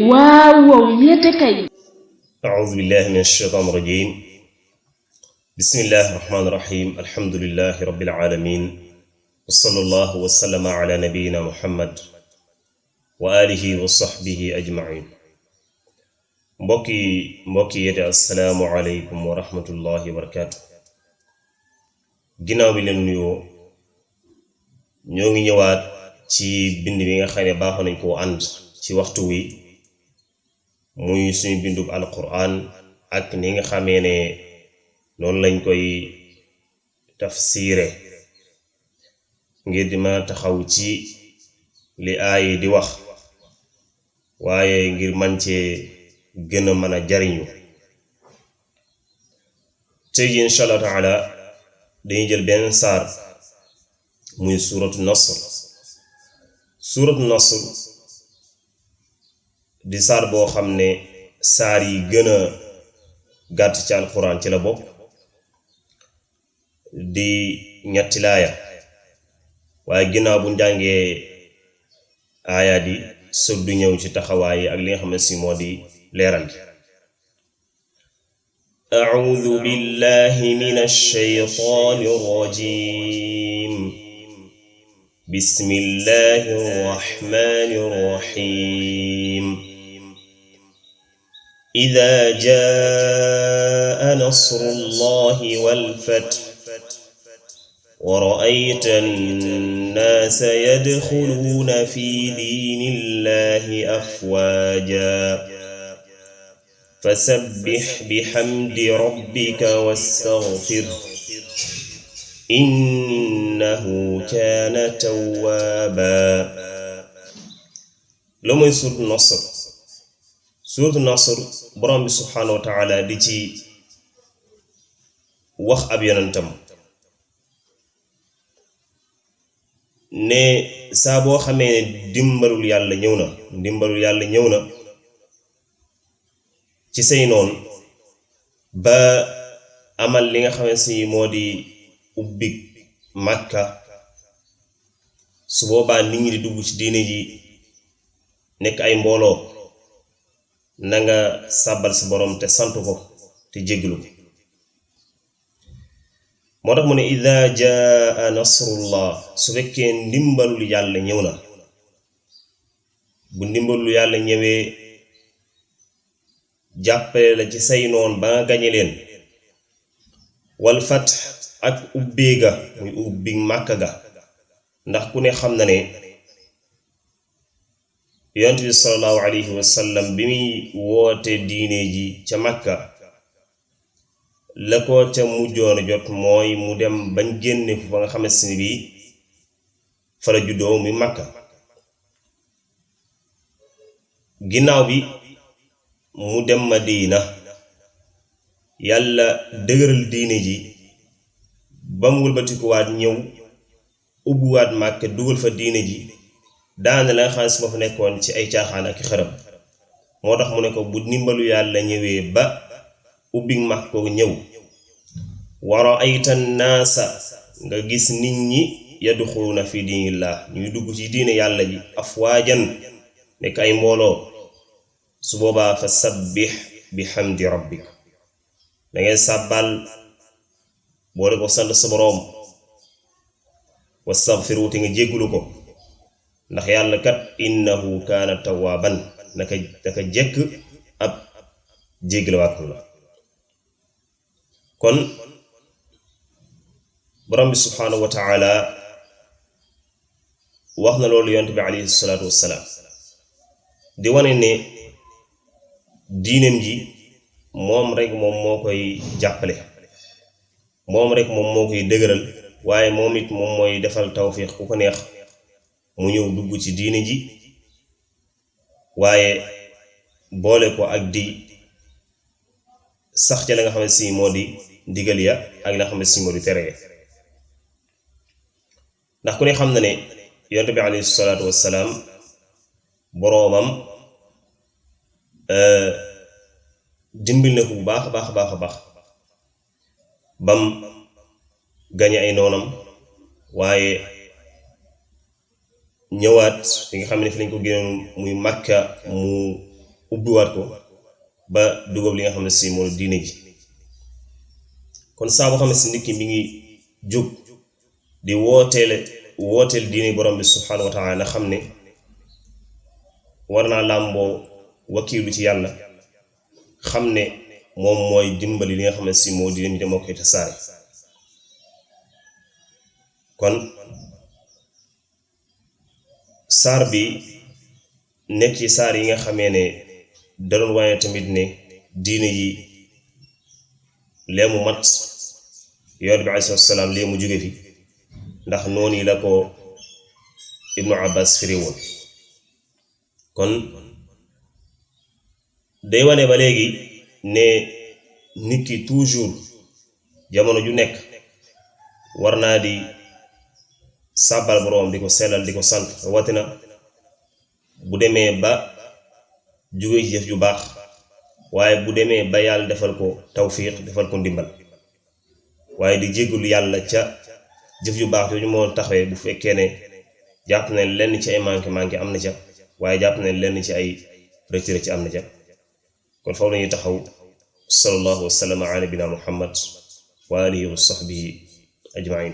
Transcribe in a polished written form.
waaw yéete kay. أعوذ بالله من الشيطان الرجيم بسم الله الرحمن الرحيم الحمد لله رب العالمين وصلى الله وسلم على نبينا محمد وآله وصحبه أجمعين mbokki yete assalaamu aleykum wa rahmatullahi wa barakaatu. ginnaaw bi leen nuyoo ñoo ngi ñëwaat ci bind bi nga xam ne baaxoo nañ koo ànd ci waxtu wi muy suñu bindub alquran ak ni nga xamee ne noonu lañ koy tafsiire ngir di ma taxaw ci li aay di wax waaye ngir man cee gën a mën a jariñu. tey ji insha allah taala dañuy jël benn saar muy suuratu nasr di saar boo xam ne saar yi gën a gàtt ci alquran ci la bokk, di ñetti laaya, waaye ginnaaw bu njàngee aayaat yi soog du ñëw ci taxawaay yi ak li nga xam ne si moo di leeral gi. a'uudu billahi minash shaytaanir rajiim. bismillahir rahmaanir rahiim. إذا جاء نصر الله والفتح ورأيت الناس يدخلون في دين الله أفواجا فسبح بحمد ربك واستغفره إنه كان توابا. لما يسور النصر suuratu nasr borom bi subhaanahu wa taala di ci wax ab yonentam ne saa boo xamee ne ndimbalul yàlla ñëw na ci say noon ba amal li nga xam ne si moo di ubbi Makka, su boobaa nit ñi di dugg ci diine ji nekk ay mbooloo, na nga sàbbal sa boroom te sant ko te jéglu ko. moo tax mu ne ida jaa nasrullah, su fekkee ndimbalul yàlla ñëw na. bu ndimbalul yàlla ñëwee jàppale la ci say noon ba nga gañe leen, wal fath ak ubbeega muy ubbi Màkka ga, ndax ku ne xam na ne yonent bi sallallahu alayhi wa sallam bi muy woote diine ji ca Makka, la ko ca mujjoon jot mooy mu dem bañ génne fu ba nga xamante ni bii fa la juddoo muy Makka. ginnaaw bi mu dem Madina, yàlla dëgëral diine ji ba mu wëlbatikuwaat ñëw ubbiwaat Makka, dugal fa diine ji daana la nga xam ne si ma fa nekkoon ci ay caaxaan ak xërëm. moo tax mu ne ko bu ndimbalu yàlla ñëwee ba ubbi Makka ko ñëw, wa ra'ayta naasa, nga gis nit ñi yadxuluuna fi diinillah, ñuy dugg ci diine yàlla ji afwaajan, nekk ay mbooloo, su boobaa fa sabbih bi hamdi rabbik, da ngay sàbbal boole ko sant sa boroom, wastaghfiru te nga jéggulu ko, ndax yàlla kat innahu kaana tawaaban, naka jekk ab jéggalewaat la. kon borom bi subhaanahu wa taala wax na loolu yonent bi alayhi salaatu wassalaam, di wane ne diineem ji moom rek moom moo koy jàppale, moom rek moom moo koy dëgëral, waaye moom it moom mooy defal tawfiq ku ko neex mu ñëw dugg ci diine ji, waaye boole ko ak di sax ca la nga xam ne si moo di ndigal ya ak la nga xam ne si moo di tere ya. ndax ku ne xam na ne yonent bi alayhi salaatu wassalaam boroomam dimbil na ko bu baax a baax bam gañe ay noonam, waaye ñëwaat fi nga xam ne fi lañ ko génnoon muy Makka mu ubbiwaat ko ba dugal li nga xam ne si moo diine ji. kon saa boo xam ne si nit ki mi ngi jóg di wooteel diine borom bi subhaanahu wa taala na xam ne war naa làmboo wakiilu ci yàlla, xam ne moom mooy dimbali li nga xam ne si moo diine mi demoo koy tasaare. kon saar bi nekk ci saar yi nga xamee ne da doon waaye tamit ne diine yi lee mu mat, Yonent bi alayhi salaam lee mu jóge fi, ndax noonu yi la ko Ibnu Abbas firi woon. kon day wane ba léegi ne nit ki toujours jamono ju nekk war naa di sàbbal boroom, di ko sellal, di ko sant, rawatina bu demee ba jóge ci jëf ju baax, waaye bu demee ba yàlla defal ko tawfiq, defal ko ndimbal, waaye di jéggulu yàlla ca jëf ju baax yooyu moo taxawee bu fekkee ne jàpp ne lenn ci ay manqué am na ca, waaye jàpp ne lenn ci ay rëcc ci am na ca. kon foofu lañuy taxaw. sallallahu wa sallam ala nabina muhammad wa alihi wa sahbihi ajmain.